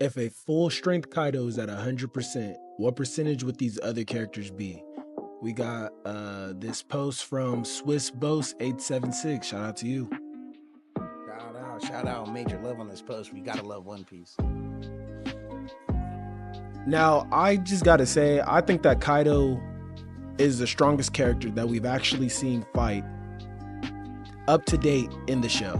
If a full strength Kaido is at 100%, what percentage would these other characters be? We got this post from Swiss Boast 876. Shout out to you. Shout out, major love on this post. We gotta love One Piece. Now, I just gotta say, I think that Kaido is the strongest character that we've actually seen fight up to date in the show.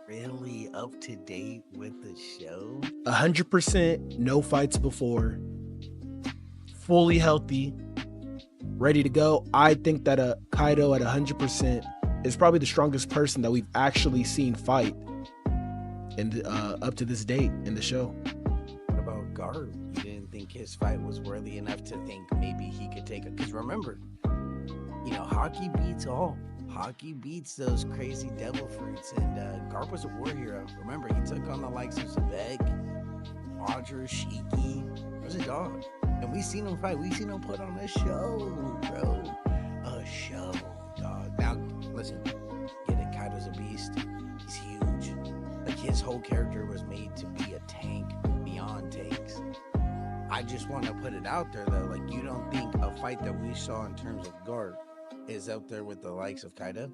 Really up to date with the show? 100%, no fights before, fully healthy, ready to go. I think that a Kaido at 100% is probably the strongest person that we've actually seen fight in up to this date in the show. What about Garp? You didn't think his fight was worthy enough to think maybe he could take it? Because remember, hockey beats all. Hockey beats those crazy devil fruits, and Garp was a war hero. Remember, he took on the likes of Zabek, Roger, Shiki. It was a dog. And we seen him fight. We seen him put on a show, bro. A show, dog. Now, listen, get it. Kaido's a beast. He's huge. Like, his whole character was made to be a tank beyond tanks. I just want to put it out there, though. Like, you don't think a fight that we saw in terms of Garp is out there with the likes of Kaido?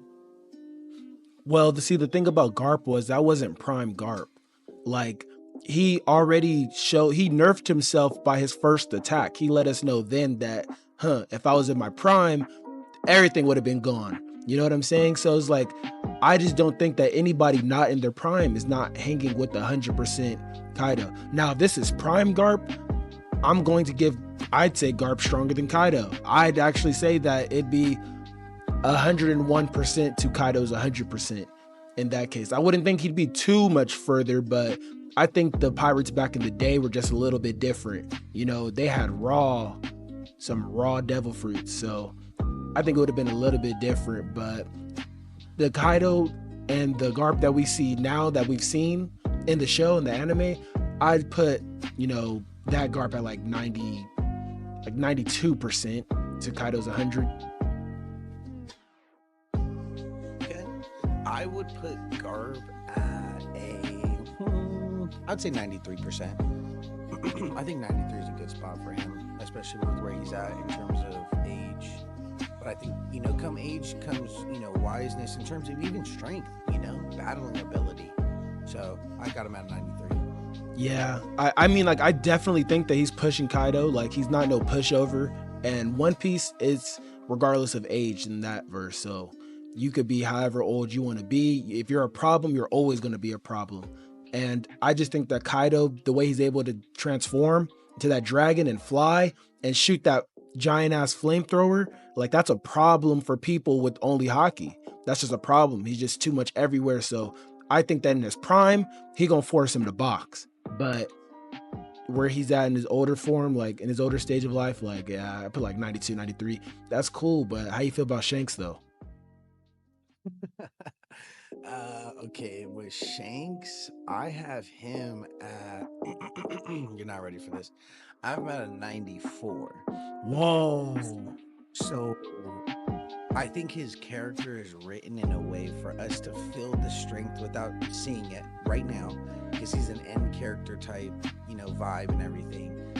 Well, the thing about Garp was that wasn't prime Garp. Like, he already he nerfed himself by his first attack. He let us know then that, if I was in my prime, everything would have been gone. You know what I'm saying? So it's like, I just don't think that anybody not in their prime is not hanging with the 100% Kaido. Now, if this is prime Garp, I'd say Garp stronger than Kaido. I'd actually say that it'd be 101% to Kaido's 100% in that case. I wouldn't think he'd be too much further, but I think the pirates back in the day were just a little bit different. They had some raw devil fruits. So I think it would have been a little bit different, but the Kaido and the Garp that we see now, that we've seen in the show, in the anime, I'd put, that Garp at like 92% to Kaido's 100. Okay. I would put Garp at I'd say 93%. I think 93 is a good spot for him, especially with where he's at in terms of age. But I think, come age comes, wiseness in terms of even strength, battling ability. So I got him at 93. Yeah, I mean, like, I definitely think that he's pushing Kaido. Like, he's not no pushover. And One Piece is regardless of age in that verse. So you could be however old you want to be. If you're a problem, you're always going to be a problem. And I just think that Kaido, the way he's able to transform into that dragon and fly and shoot that giant ass flamethrower, like, that's a problem for people with only hockey. That's just a problem. He's just too much everywhere. So I think that in his prime, he gonna force him to box. But where he's at in his older form, like in his older stage of life, like, yeah, I put like 92, 93. That's cool. But how you feel about Shanks though? Okay, with Shanks, I have him at you're not ready for this. I have him at a 94. Whoa. So I think his character is written in a way for us to feel the strength without seeing it right now, because he's an end character type, vibe and everything.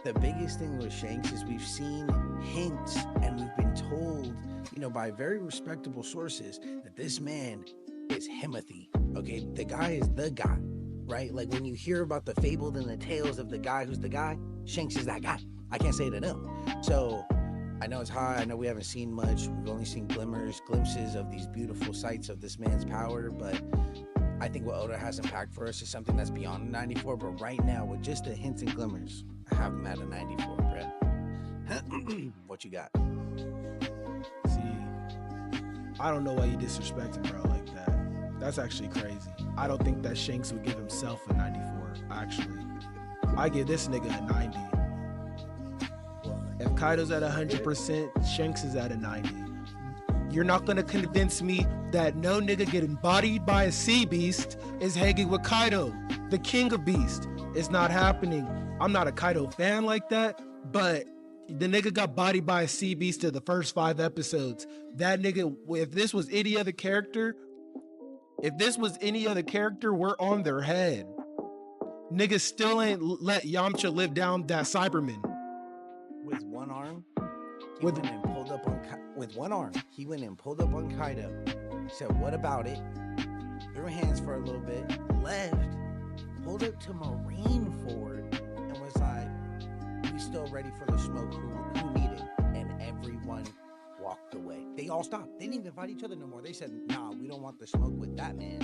The biggest thing with Shanks is we've seen hints and we've been told, by very respectable sources, that this man is Himothy. Okay, the guy is the guy, right? Like, when you hear about the fabled and the tales of the guy who's the guy, Shanks is that guy. I can't say it enough. So I know it's high. I know we haven't seen much. We've only seen glimpses of these beautiful sights of this man's power. But I think what Oda has packed for us is something that's beyond a 94. But right now, with just the hints and glimmers, I have him at a 94, Brett. What you got? See, I don't know why you disrespect him, bro, like that. That's actually crazy. I don't think that Shanks would give himself a 94, actually. I give this nigga a 90. If Kaido's at 100%, Shanks is at a 90. You're not gonna convince me that no nigga getting bodied by a sea beast is hanging with Kaido, the king of beasts. It's not happening. I'm not a Kaido fan like that, but the nigga got bodied by a sea beast in the first 5 episodes. That nigga, if this was any other character, we're on their head. Niggas still ain't let Yamcha live down that Cyberman. With one arm, he With went and pulled up on with one arm. He went and pulled up on Kaido. Said, "What about it?" Threw hands for a little bit, left, pulled up to Marineford, and was like, "We still ready for the smoke? Who needed?" And everyone walked away. They all stopped. They didn't even fight each other no more. They said, "Nah, we don't want the smoke with that man.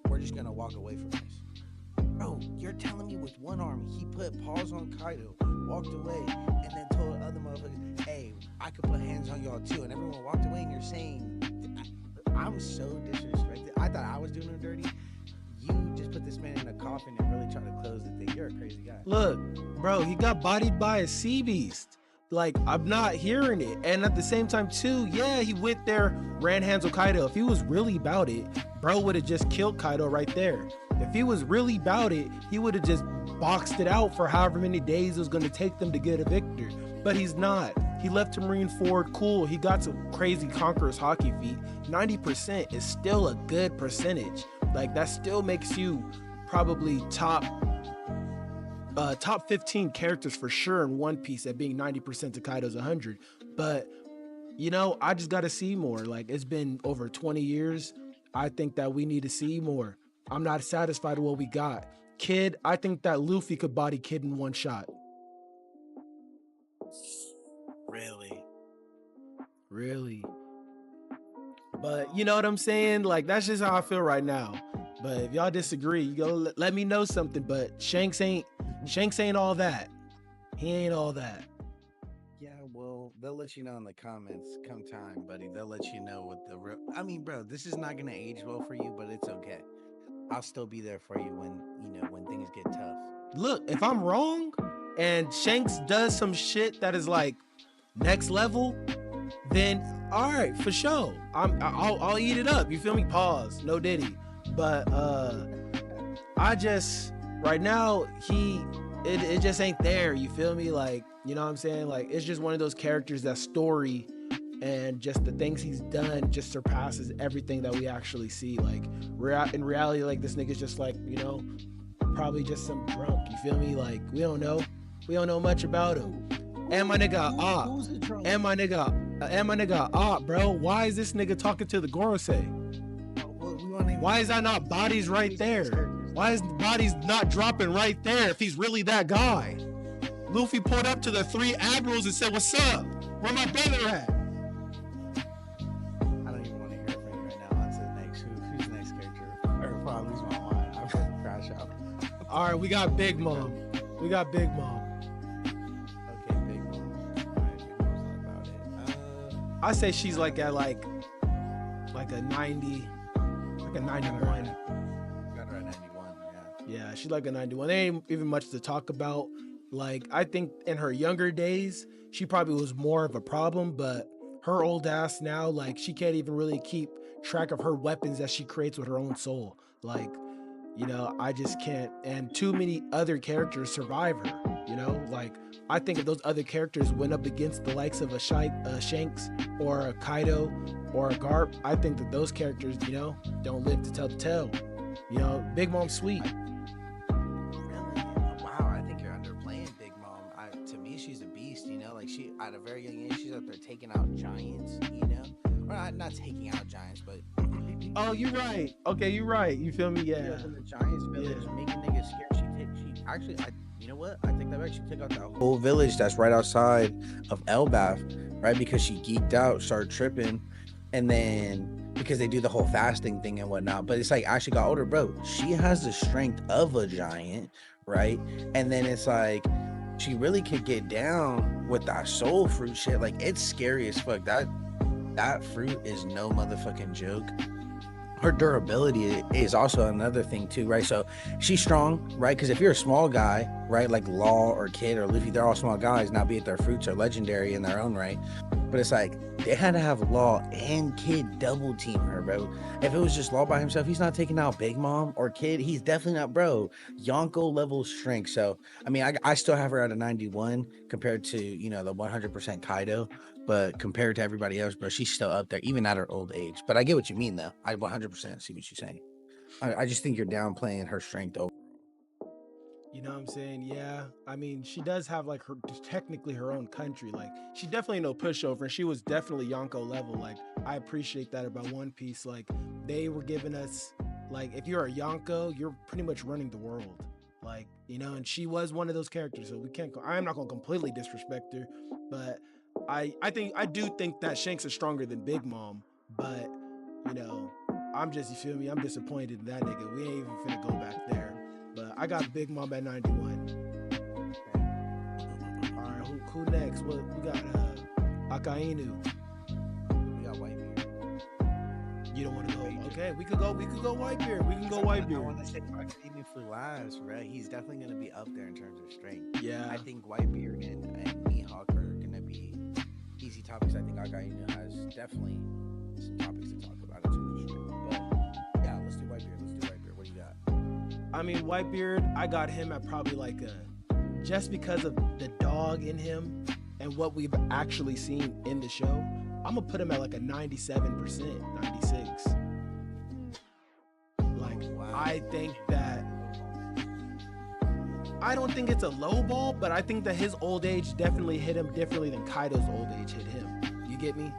We're just gonna walk away from this." Bro, you're telling me with one arm he put paws on Kaido, walked away, and then told other motherfuckers, "Hey, I could put hands on y'all too," and everyone walked away, and you're saying, I'm so disrespected. I thought I was doing him dirty. You just put this man in a coffin and really try to close the thing. You're a crazy guy. Look, bro, he got bodied by a sea beast. Like, I'm not hearing it. And at the same time, too, yeah, he went there, ran hands with Kaido. If he was really about it, bro would have just killed Kaido right there. If he was really about it, he would have just boxed it out for however many days it was going to take them to get a victor. But he's not. He left to Marineford, cool. He got some crazy Conqueror's hockey feat. 90% is still a good percentage. Like, that still makes you probably top 15 characters for sure in One Piece at being 90% to Kaido's 100. But, you know, I just got to see more. Like, it's been over 20 years. I think that we need to see more. I'm not satisfied with what we got. Kid, I think that Luffy could body Kid in one shot. Really. But you know what I'm saying? Like, that's just how I feel right now. But if y'all disagree, you go let me know something. But Shanks ain't all that. He ain't all that. Yeah, well, they'll let you know in the comments come time, buddy. They'll let you know what the real. I mean, bro, this is not gonna age well for you, but it's okay. I'll still be there for you when things get tough. Look, if I'm wrong and Shanks does some shit that is like next level, then all right, for sure. I'll eat it up. You feel me? Pause. No Diddy. But I just right now it just ain't there. You feel me? Like, you know what I'm saying? Like, it's just one of those characters that story and just the things he's done just surpasses everything that we actually see. Like, in reality, like, this nigga's just like, you know, probably just some drunk. You feel me? Like, we don't know much about him. And my nigga and my nigga bro. Why is this nigga talking to the Gorosei? Why is that not bodies right there? Why is bodies not dropping right there if he's really that guy? Luffy pulled up to the 3 admirals and said, "What's up? Where my brother at?" I don't even want to hear from you right now. On to the next. Who's the next character? Or if I lose my mind, I'm gonna crash out. All right, we got Big Mom. Okay, Big Mom. All right, Big Mom's not about it. I say she's like at like a 90, like a 91. Got her at 91. Yeah, she's like a 91. There ain't even much to talk about. Like, I think in her younger days, she probably was more of a problem, but her old ass now, like, she can't even really keep track of her weapons that she creates with her own soul. Like, you know, I just can't. And too many other characters survive her, you know? Like, I think if those other characters went up against the likes of a Shanks or a Kaido or a Garp, I think that those characters, you know, don't live to tell the tale. You know, Big Mom's sweet. Really? Wow, I think you're underplaying Big Mom. To me, she's a beast. You know, like she at a very young age, she's out there taking out giants. You know, or not taking out giants, but oh, you're right. Okay, you're right. You feel me? Yeah. In the Giants village, making niggas scared. She actually, you know what? I think that back. She took out that whole village that's right outside of Elbaf, right? Because she geeked out, started tripping, and then because they do the whole fasting thing and whatnot. But it's like as she got older, bro, she has the strength of a giant, right? And then it's like she really could get down with that soul fruit shit. Like, it's scary as fuck. That fruit is no motherfucking joke. Her durability is also another thing too, right? So she's strong, right? Because if you're a small guy, right, like Law or Kid or Luffy, they're all small guys. Now, be it their fruits are legendary in their own right, but it's like they had to have Law and Kid double team her, bro. If it was just Law by himself, he's not taking out Big Mom or Kid. He's definitely not, bro. Yonko level strength. So I mean, I still have her at a 91 compared to, you know, the 100% Kaido. But compared to everybody else, bro, she's still up there, even at her old age. But I get what you mean, though. I 100% see what you're saying. I just think you're downplaying her strength over. You know what I'm saying? Yeah. I mean, she does have like her technically her own country. Like she definitely no pushover, and she was definitely Yonko level. Like I appreciate that about One Piece. Like they were giving us like if you're a Yonko, you're pretty much running the world. Like you know, and she was one of those characters. So we can't. I'm not gonna completely disrespect her, but I do think that Shanks is stronger than Big Mom. But you know, I'm just you feel me. I'm disappointed in that nigga. We ain't even finna go back there. But I got Big Mom at 91. All right, who next? What we got? Akainu. We got Whitebeard. You don't want to go? Okay, we could go. We could go Whitebeard. We can go Whitebeard. I want to say Akainu for last, right? He's definitely going to be up there in terms of strength. Yeah. I think Whitebeard and Mihawk are going to be easy topics. I think Akainu has definitely some topics to talk about in terms of strength. But yeah, let's do Whitebeard. What do you got? I mean, Whitebeard, I got him at probably like just because of the dog in him and what we've actually seen in the show, I'm gonna put him at like a 97%, 96. Like, wow. I think that, I don't think it's a low ball, but I think that his old age definitely hit him differently than Kaido's old age hit him. You get me?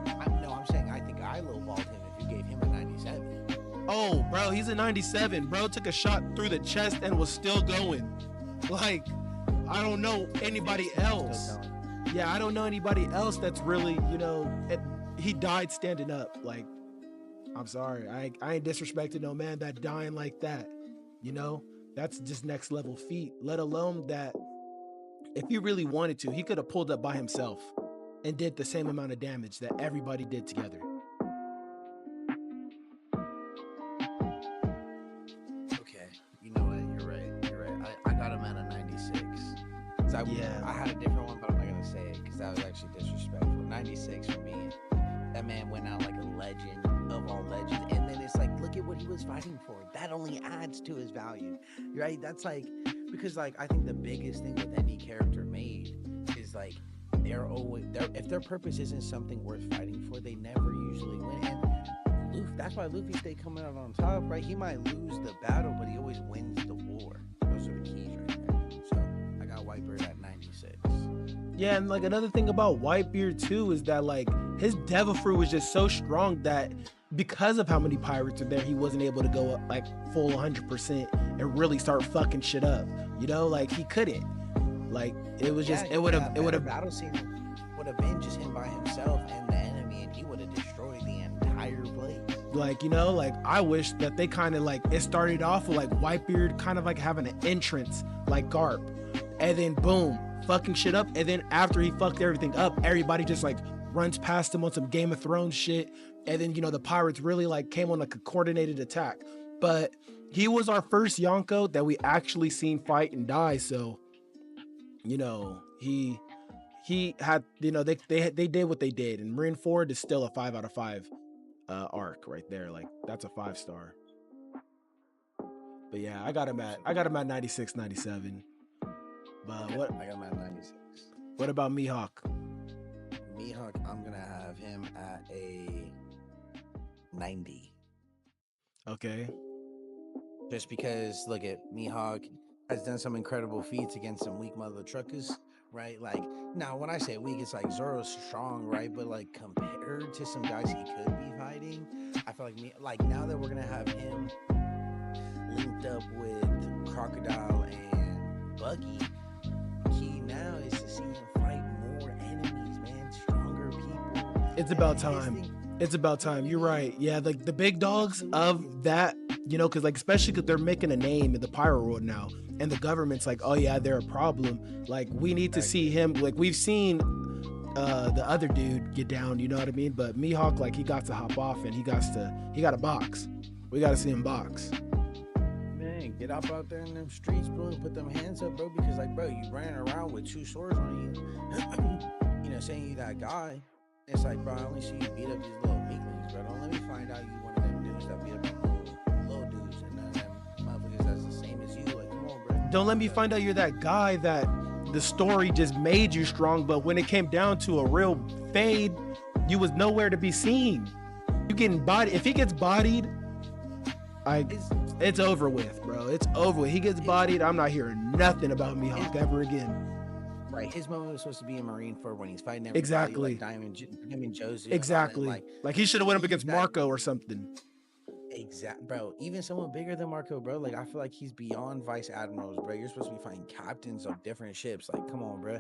I'm saying I think I lowballed him if you gave him a 97. Oh, bro, he's a 97. Bro took a shot through the chest and was still going. Like, I don't know anybody else. Yeah, I don't know anybody else that's really, you know, he died standing up. Like, I'm sorry. I ain't disrespecting no man that dying like that. You know, that's just next level feat, let alone that if he really wanted to, he could have pulled up by himself and did the same amount of damage that everybody did together. I had a different one, but I'm not gonna say it because that was actually disrespectful. 96 for me. That man went out like a legend of all legends, and then it's like, look at what he was fighting for. That only adds to his value, right? That's like because like I think the biggest thing with any character made is like they're always if their purpose isn't something worth fighting for, they never usually win. And Luffy, that's why Luffy stayed coming out on top, right? He might lose the battle, but he always wins the war. Those are the keys right there. So I got Whitebeard at 96. Yeah, and like another thing about Whitebeard too is that like his devil fruit was just so strong that because of how many pirates are there, he wasn't able to go like full 100% and really start fucking shit up. You know, like he couldn't. Like it was just it would have battle scene would have been just him by himself and the enemy, and he would have destroyed the entire place. Like, you know, like I wish that they kind of like it started off with like Whitebeard kind of like having an entrance like Garp, and then boom, fucking shit up, and then after he fucked everything up, everybody just like runs past him on some Game of Thrones shit, and then you know the pirates really like came on like a coordinated attack. But he was our first Yonko that we actually seen fight and die, so you know he had, you know, they did what they did, and Marineford is still a 5 out of 5 arc right there. Like that's a 5-star. But yeah, I got him at 96, 97. But okay, what I got him at 96. What about Mihawk? Mihawk, I'm gonna have him at a 90. Okay. Just because look at Mihawk has done some incredible feats against some weak mother truckers, right? Like now when I say weak, it's like Zoro's strong, right? But like compared to some guys he could be fighting, I feel like now that we're gonna have him linked up with Crocodile and Buggy, key now is to see him fight more enemies, man, stronger people. It's about time. It's about time. You're right. Yeah, like the big dogs of that, you know, because like especially because they're making a name in the pirate world now, and the government's like, oh yeah, they're a problem. Like we need to see him. Like we've seen the other dude get down, you know what I mean? But Mihawk, like he got to hop off and he got to box. We got to see him box. Man, get up out there in them streets, bro, and put them hands up, bro, because like, bro, you ran around with 2 swords on you, you know, saying you that guy. It's like, bro, I only see you beat up these little weaklings, bro. Don't let me find out you one of them dudes that beat up them little dudes and none of them motherfuckers that's the same as you. Like, come on, bro. Don't let me find out you're that guy that the story just made you strong, but when it came down to a real fade, you was nowhere to be seen. You getting bodied. If he gets bodied, It's over with, bro. It's over with. He gets bodied. I'm not hearing nothing about Mihawk ever again. Right, his moment was supposed to be in Marineford when he's fighting everybody, Exactly. like Diamond, him and Josie. Exactly. Like he should have went up against Marco or something. Exact, bro. Even someone bigger than Marco, bro. Like I feel like he's beyond vice admirals, bro. You're supposed to be fighting captains of different ships. Like, come on, bro.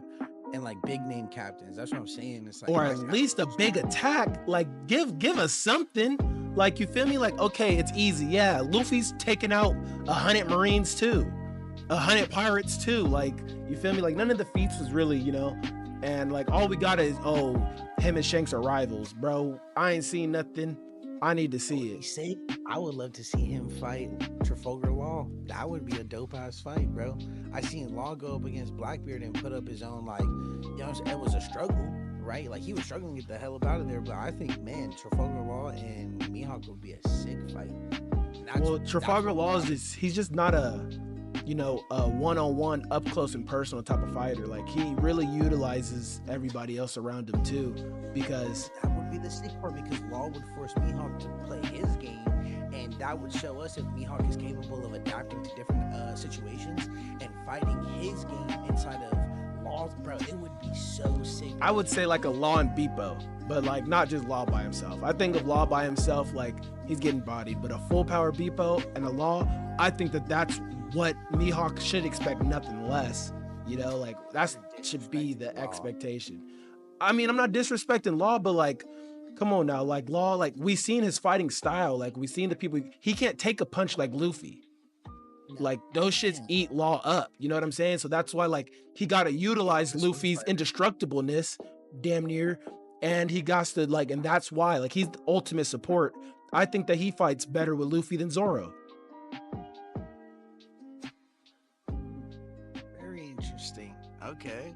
And like big name captains. That's what I'm saying. It's like, or at least a big attack. Like give us something. Like, you feel me? Like, okay, it's easy. Yeah, Luffy's taking out 100 Marines too, 100 pirates too. Like, you feel me? Like, none of the feats was really, you know. And like, all we got is, oh, him and Shanks are rivals, bro. I ain't seen nothing. I need to see it. I would love to see him fight Trafalgar Law. That would be a dope ass fight, bro. I seen Law go up against Blackbeard and put up his own, like, you know, it was a struggle, right? Like, he was struggling to get the hell up out of there. But I think, man, Trafalgar Law and Mihawk would be a sick fight. Well, Trafalgar Law is just, he's just not a, you know, a one-on-one, up close and personal type of fighter. Like, he really utilizes everybody else around him too, because that would be the sick part, because Law would force Mihawk to play his game, and that would show us if Mihawk is capable of adapting to different situations and fighting his game inside of Law's. Bro, it would be so sick. I would say like a Law and Beepo, but like not just Law by himself. I think of Law by himself, like he's getting bodied, but a full power Beepo and a Law, I think that that's what Mihawk should expect, nothing less. You know, like that should be the expectation. I mean, I'm not disrespecting Law, but like, come on now, like Law, like we seen his fighting style, like we seen the people, he can't take a punch like Luffy. Like those shits eat Law up, you know what I'm saying? So that's why, like, he gotta utilize Luffy's indestructibleness, damn near, and he got to, like, and that's why, like, he's the ultimate support. I think that he fights better with Luffy than Zoro. Very interesting. Okay.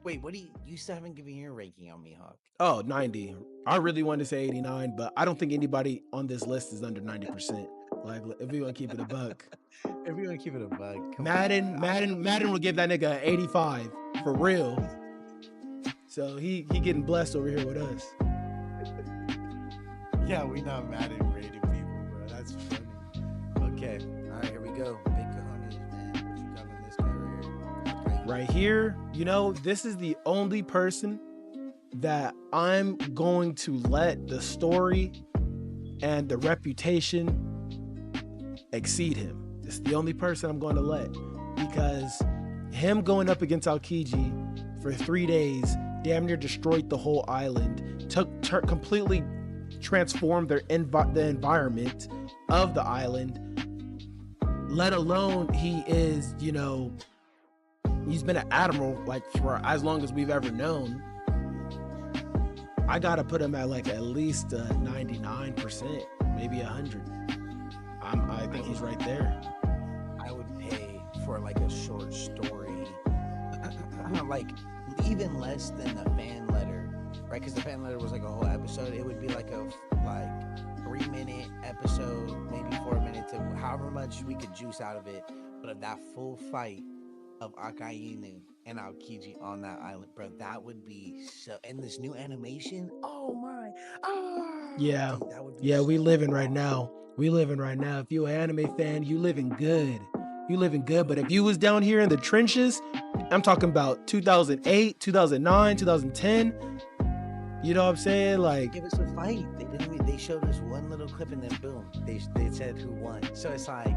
Wait, what do you still haven't given your ranking on Mihawk? Oh, 90. I really wanted to say 89, but I don't think anybody on this list is under 90%. Like, if we want to keep it a buck. Madden will give that nigga an 85 for real. So he getting blessed over here with us. Yeah, we not Madden rated people, bro. That's funny. Okay, all right, here we go. Big cojones, man. What you got on this guy right here? Right here, you know, this is the only person that I'm going to let the story and the reputation exceed him. It's the only person I'm going to let, because him going up against Aokiji for 3 days damn near destroyed the whole island, completely transformed the environment of the island, let alone he is, you know, he's been an admiral like for as long as we've ever known. I gotta put him at like at least 99%, maybe 100. I think he's right there. I would pay for like a short story, like even less than the fan letter, right? Because the fan letter was like a whole episode. It would be like a 3-minute episode, maybe 4 minutes, of however much we could juice out of it. But of that full fight of Akainu and Aokiji on that island, bro, that would be so. And this new animation, oh my, yeah, dude, that would be yeah, so we living right awesome. now. We living right now. If you're an anime fan, you living good. You living good. But if you was down here in the trenches, I'm talking about 2008, 2009, 2010. You know what I'm saying? Like, give us a fight. They showed us one little clip and then boom, they said who won. So it's like,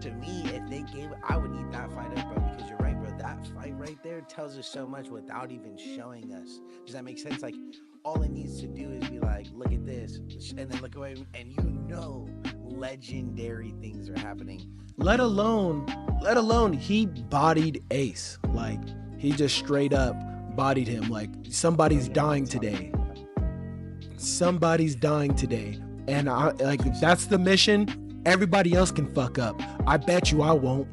to me, if they gave, I would eat that fight up, bro. Because you're right, bro. That fight right there tells us so much without even showing us. Does that make sense? Like, all it needs to do is be like, look at this, and then look away, and you know, legendary things are happening. Let alone he bodied Ace. Like, he just straight up bodied him. Like, somebody's dying today. Somebody's dying today. And I like, if that's the mission, everybody else can fuck up. I bet you I won't.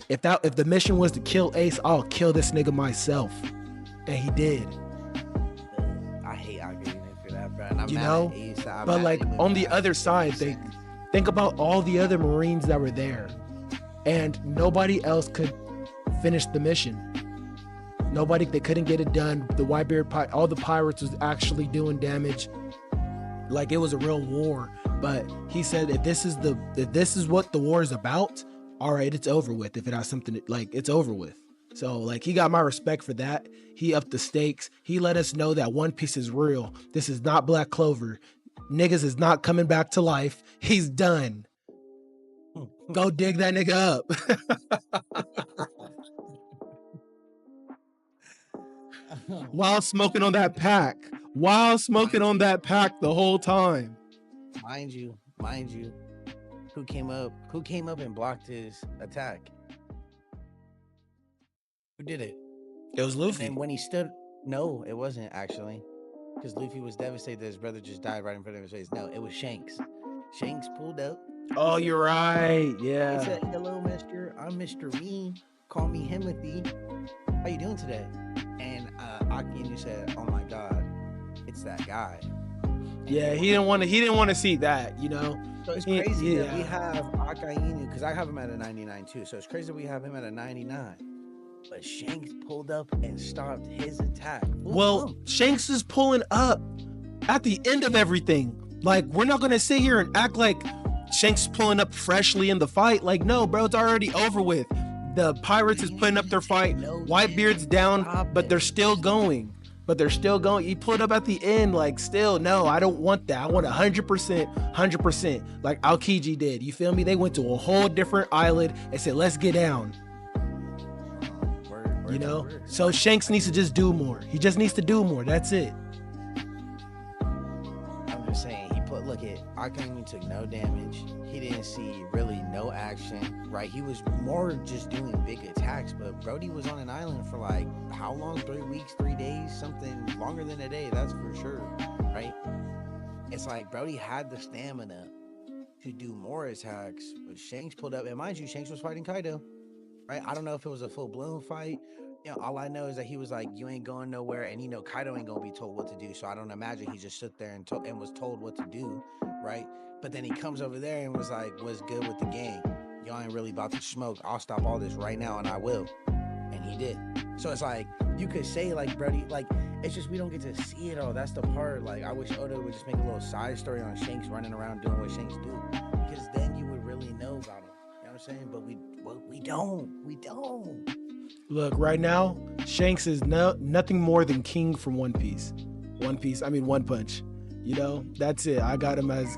If the mission was to kill Ace, I'll kill this nigga myself. And he did. I hate arguing for that, bro. And I'm you mad know, at Ace. but like on the other side, think about all the other Marines that were there, and nobody else could finish the mission. They couldn't get it done. The Whitebeard, all the pirates was actually doing damage. Like, it was a real war. But he said if this is what the war is about, all right, it's over with. If it has something like it's over with. So like he got my respect for that. He upped the stakes. He let us know that One Piece is real. This is not Black Clover. Niggas is not coming back to life. He's done. Go dig that nigga up. While smoking on that pack. While smoking on that pack the whole time. Mind you, who came up and blocked his attack? Who did it? It was Luffy. And when he stood, no, it wasn't actually, because Luffy was devastated that his brother just died right in front of his face. No, it was Shanks. Shanks pulled up. Oh, you're right. Yeah. He said, "Hello, Mister. I'm Mr. Me. Call me Himothy. How you doing today?" And Aki said, "Oh my God, it's that guy." Yeah, he didn't want to see that, you know. So it's crazy that we have Akainu, because I have him at a 99 too. So it's crazy that we have him at a 99. But Shanks pulled up and stopped his attack. Well, Shanks is pulling up at the end of everything. Like, we're not gonna sit here and act like Shanks is pulling up freshly in the fight. Like, no, bro, it's already over with. The pirates is putting up their fight. Whitebeard's down, but they're still going. He pulled up at the end, like, still, no, I don't want that. I want 100%, like Aokiji did. You feel me? They went to a whole different island and said, let's get down. You know? So Shanks needs to just do more. He just needs to do more. That's it. I'm just saying, look at Akainu took no damage. He didn't see really no action, right? He was more just doing big attacks, but Brody was on an island for like, how long? 3 weeks, 3 days, something longer than a day, that's for sure, right? It's like Brody had the stamina to do more attacks, but Shanks pulled up, and mind you, Shanks was fighting Kaido, right? I don't know if it was a full-blown fight. You know, all I know is that he was like, you ain't going nowhere, and you know Kaido ain't gonna be told what to do, so I don't imagine he just stood there and was told what to do, right? But then he comes over there and was like, what's good with the gang? Y'all ain't really about to smoke. I'll stop all this right now, and I will. And he did. So it's like, you could say like, Brody, like, it's just we don't get to see it all. That's the part. Like, I wish Oda would just make a little side story on Shanks running around doing what Shanks do, because then you would really know about him. You know what I'm saying? But we don't. Look, right now, Shanks is nothing more than king from One Piece. One Punch. You know, that's it. I got him as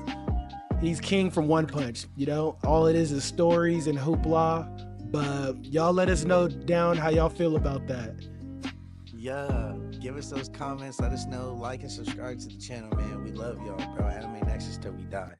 he's king from One Punch. You know, all it is stories and hoopla. But y'all let us know down how y'all feel about that. Yeah, give us those comments. Let us know. Like and subscribe to the channel, man. We love y'all, bro. Anime Nexus till we die.